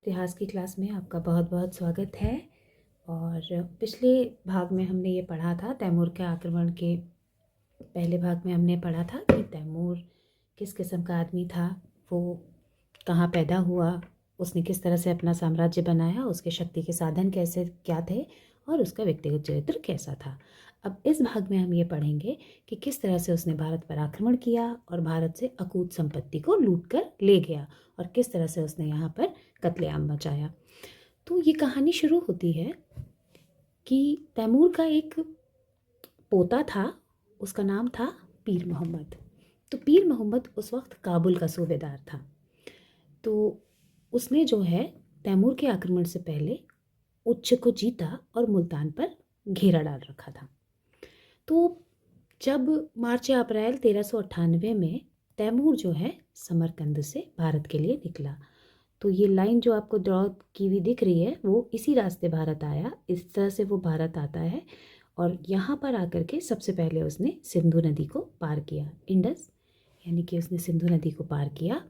इतिहास की क्लास में आपका बहुत बहुत स्वागत है। और पिछले भाग में हमने ये पढ़ा था, तैमूर के आक्रमण के पहले भाग में हमने पढ़ा था कि तैमूर किस किस्म का आदमी था, वो कहाँ पैदा हुआ, उसने किस तरह से अपना साम्राज्य बनाया, उसके शक्ति के साधन कैसे क्या थे और उसका व्यक्तिगत चरित्र कैसा था। अब इस भाग में हम ये पढ़ेंगे कि किस तरह से उसने भारत पर आक्रमण किया और भारत से अकूत संपत्ति को लूट कर ले गया और किस तरह से उसने यहाँ पर कत्लेआम मचाया। तो ये कहानी शुरू होती है कि तैमूर का एक पोता था, उसका नाम था पीर मोहम्मद। तो पीर मोहम्मद उस वक्त काबुल का सूबेदार था। तो उसने जो है तैमूर के आक्रमण से पहले उच्च को जीता और मुल्तान पर घेरा डाल रखा था। तो जब मार्च या अप्रैल 1398 में तैमूर जो है समरकंद से भारत के लिए निकला, तो ये लाइन जो आपको ड्रॉ की हुई दिख रही है वो इसी रास्ते भारत आया, इस तरह से वो भारत आता है और यहाँ पर आकर के सबसे पहले उसने सिंधु नदी को पार किया, इंडस, यानी कि उसने सिंधु नदी को पार किया।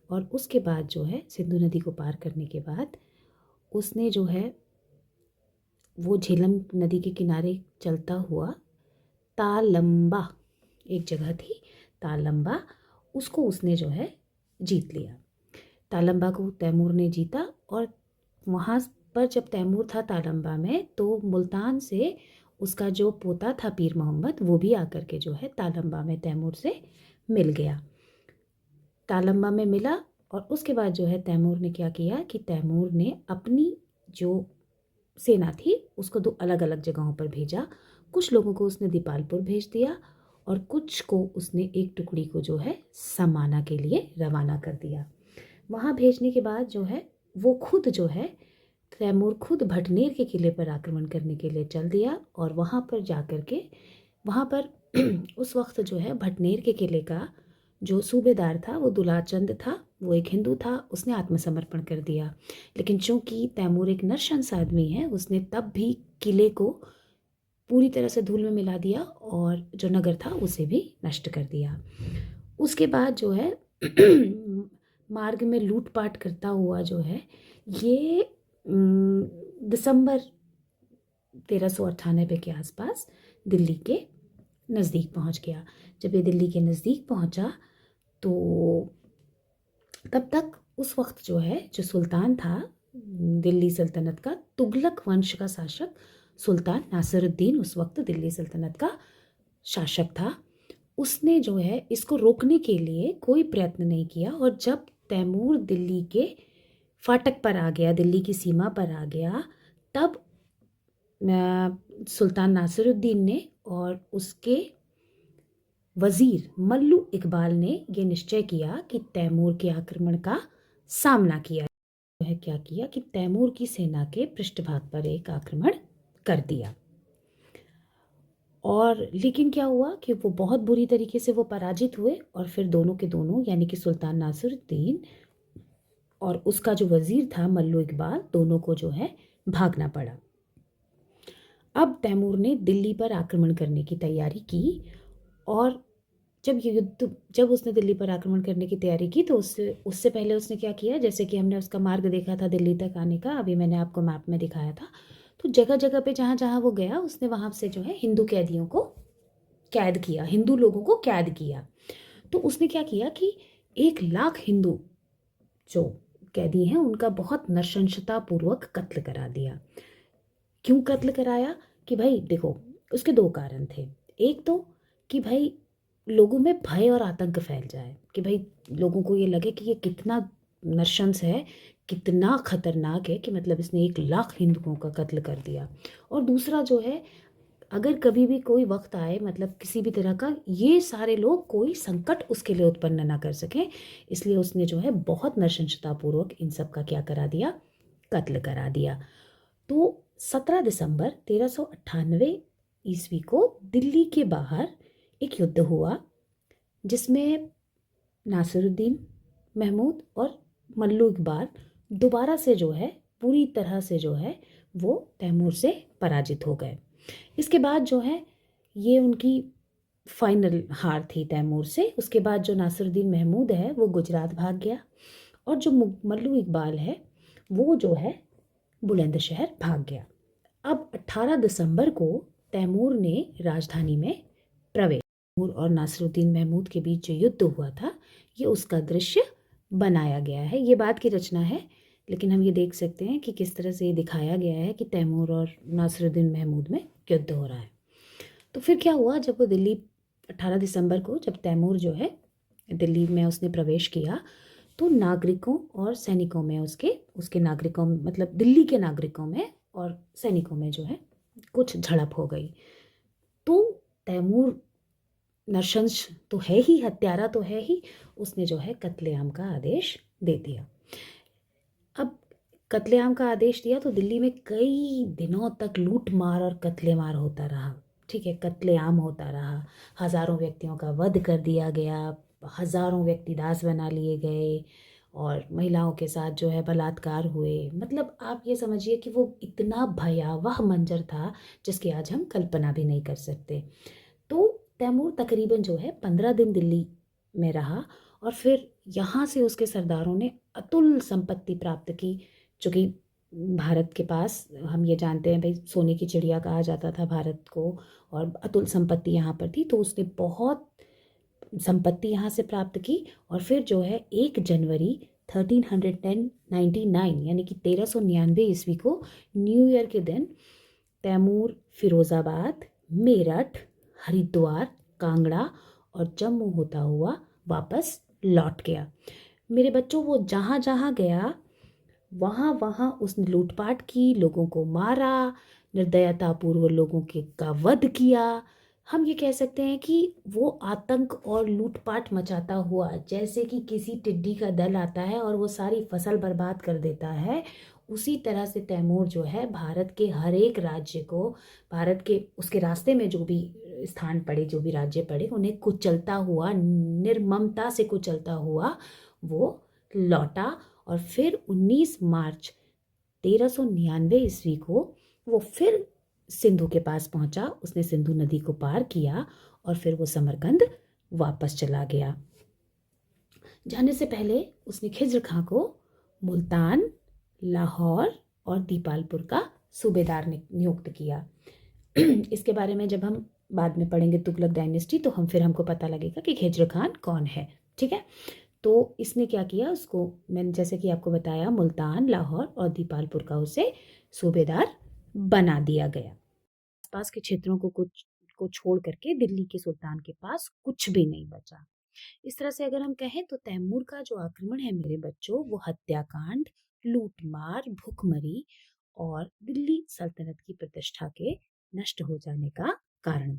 और उसके बाद जो है सिंधु नदी को पार करने के बाद उसने जो है वो झेलम नदी के किनारे चलता हुआ तालंबा, एक जगह थी तालंबा, उसको उसने जो है जीत लिया। तालंबा को तैमूर ने जीता और वहाँ पर जब तैमूर था तालंबा में तो मुल्तान से उसका जो पोता था पीर मोहम्मद वो भी आकर के जो है तालंबा में तैमूर से मिल गया। तालंबा में मिला और उसके बाद जो है तैमूर ने क्या किया कि तैमूर ने अपनी जो सेना थी उसको दो अलग अलग जगहों पर भेजा। कुछ लोगों को उसने दीपालपुर भेज दिया और कुछ को उसने एक टुकड़ी को जो है समाना के लिए रवाना कर दिया। वहाँ भेजने के बाद जो है वो खुद जो है तैमूर खुद भटनेर के किले पर आक्रमण करने के लिए चल दिया और वहाँ पर जाकर के वहाँ पर उस वक्त जो है भटनेर के किले का जो सूबेदार था वो दुलाचंद था, वो एक हिंदू था, उसने आत्मसमर्पण कर दिया। लेकिन चूंकि तैमूर एक नरशंस आदमी है, उसने तब भी किले को पूरी तरह से धूल में मिला दिया और जो नगर था उसे भी नष्ट कर दिया। उसके बाद जो है मार्ग में लूटपाट करता हुआ जो है ये दिसंबर 1398 के आसपास दिल्ली के नज़दीक पहुंच गया। जब ये दिल्ली के नज़दीक पहुंचा तो तब तक उस वक्त जो है जो सुल्तान था दिल्ली सल्तनत का, तुगलक वंश का शासक सुल्तान नासिरुद्दीन उस वक्त दिल्ली सल्तनत का शासक था। उसने जो है इसको रोकने के लिए कोई प्रयत्न नहीं किया और जब तैमूर दिल्ली के फाटक पर आ गया, दिल्ली की सीमा पर आ गया, तब सुल्तान नासिरुद्दीन ने और उसके वजीर मल्लू इकबाल ने यह निश्चय किया कि तैमूर के आक्रमण का सामना किया है। क्या किया कि तैमूर की सेना के पृष्ठभाग पर एक आक्रमण कर दिया। और लेकिन क्या हुआ कि वो बहुत बुरी तरीके से वो पराजित हुए और फिर दोनों के दोनों यानी कि सुल्तान नासिरुद्दीन और उसका जो वजीर था मल्लू इकबाल, दोनों को जो है भागना पड़ा। अब तैमूर ने दिल्ली पर आक्रमण करने की तैयारी की और जब उसने दिल्ली पर आक्रमण करने की तैयारी की तो उससे पहले उसने क्या किया, जैसे कि हमने उसका मार्ग देखा था दिल्ली तक आने का, अभी मैंने आपको मैप में दिखाया था, तो जगह जगह पे जहाँ जहाँ वो गया उसने वहाँ से जो है हिंदू कैदियों को कैद किया, हिंदू लोगों को कैद किया। तो उसने क्या किया कि 1 लाख हिंदू जो कैदी हैं उनका बहुत नृशंसतापूर्वक कत्ल करा दिया। क्यों कत्ल कराया कि भाई देखो, उसके 2 कारण थे। एक तो कि भाई लोगों में भय और आतंक फैल जाए, कि भाई लोगों को ये लगे कि ये कितना नृशंस है, कितना खतरनाक है, कि मतलब इसने 1 लाख हिंदुओं का कत्ल कर दिया। और दूसरा जो है, अगर कभी भी कोई वक्त आए, मतलब किसी भी तरह का, ये सारे लोग कोई संकट उसके लिए उत्पन्न ना कर सकें, इसलिए उसने जो है बहुत नृशंसतापूर्वक इन सब का क्या करा दिया, कत्ल करा दिया। तो 17 दिसंबर 1398 ईस्वी को दिल्ली के बाहर एक युद्ध हुआ जिसमें नासिरुद्दीन महमूद और मल्लू इकबाल दोबारा से जो है पूरी तरह से जो है वो तैमूर से पराजित हो गए। इसके बाद जो है ये उनकी फाइनल हार थी तैमूर से। उसके बाद जो नासिरुद्दीन महमूद है वो गुजरात भाग गया और जो मल्लू इकबाल है वो जो है बुलंदशहर भाग गया। अब 18 दिसंबर को तैमूर ने राजधानी में प्रवेश। तैमूर और नासिरुद्दीन महमूद के बीच जो युद्ध हुआ था, ये उसका दृश्य बनाया गया है। ये बात की रचना है, लेकिन हम ये देख सकते हैं कि किस तरह से ये दिखाया गया है कि तैमूर और नासिरुद्दीन महमूद में युद्ध हो रहा है। तो फिर क्या हुआ, जब वो दिल्ली 18 दिसंबर को जब तैमूर जो है दिल्ली में उसने प्रवेश किया, तो नागरिकों और सैनिकों में उसके नागरिकों मतलब दिल्ली के नागरिकों में और सैनिकों में जो है कुछ झड़प हो गई। तो तैमूर नरशंस तो है ही, हत्यारा तो है ही, उसने जो है कत्लेआम का आदेश दे दिया। अब कत्लेआम का आदेश दिया तो दिल्ली में कई दिनों तक लूट मार और कत्लेमार होता रहा। ठीक है, कत्लेआम होता रहा, हज़ारों व्यक्तियों का वध कर दिया गया, हज़ारों व्यक्ति दास बना लिए गए और महिलाओं के साथ जो है बलात्कार हुए। मतलब आप ये समझिए कि वो इतना भयावह मंजर था जिसकी आज हम कल्पना भी नहीं कर सकते। तो तैमूर तकरीबन जो है 15 दिन दिल्ली में रहा और फिर यहाँ से उसके सरदारों ने अतुल संपत्ति प्राप्त की, जो कि भारत के पास हम ये जानते हैं भाई सोने की चिड़िया कहा जाता था भारत को, और अतुल संपत्ति यहाँ पर थी। तो उसने बहुत संपत्ति यहाँ से प्राप्त की और फिर जो है 1 जनवरी 1399 यानी कि 1399 ईस्वी को न्यू ईयर के दिन तैमूर फिरोज़ाबाद, मेरठ, हरिद्वार, कांगड़ा और जम्मू होता हुआ वापस लौट गया। मेरे बच्चों, वो जहाँ जहाँ गया वहाँ वहाँ उसने लूटपाट की, लोगों को मारा, निर्दयतापूर्व लोगों के का वध किया। हम ये कह सकते हैं कि वो आतंक और लूटपाट मचाता हुआ, जैसे कि किसी टिड्डी का दल आता है और वो सारी फसल बर्बाद कर देता है, उसी तरह से तैमूर जो है भारत के हर एक राज्य को, भारत के उसके रास्ते में जो भी स्थान पड़े, जो भी राज्य पड़े, उन्हें कुचलता हुआ, निर्ममता से कुचलता हुआ वो लौटा। और फिर 19 मार्च 1399 ईस्वी को वो फिर सिंधु के पास पहुंचा। उसने सिंधु नदी को पार किया और फिर वो समरकंद वापस चला गया। जाने से पहले उसने खिज्र खां को मुल्तान, लाहौर और दीपालपुर का सूबेदार नियुक्त किया। इसके बारे में जब हम बाद में पढ़ेंगे तुगलक डायनेस्टी, तो हमको पता लगेगा कि खिज्र खान कौन है। ठीक है, तो इसने क्या किया, उसको मैंने जैसे कि आपको बताया मुल्तान, लाहौर और दीपालपुर का उसे सूबेदार बना दिया गया। आसपास के क्षेत्रों को छोड़ करके दिल्ली के सुल्तान के पास कुछ भी नहीं बचा। इस तरह से अगर हम कहें तो तैमूर का जो आक्रमण है मेरे बच्चों, वो हत्याकांड, लूटमार, भुखमरी और दिल्ली सल्तनत की प्रतिष्ठा के नष्ट हो जाने का कारण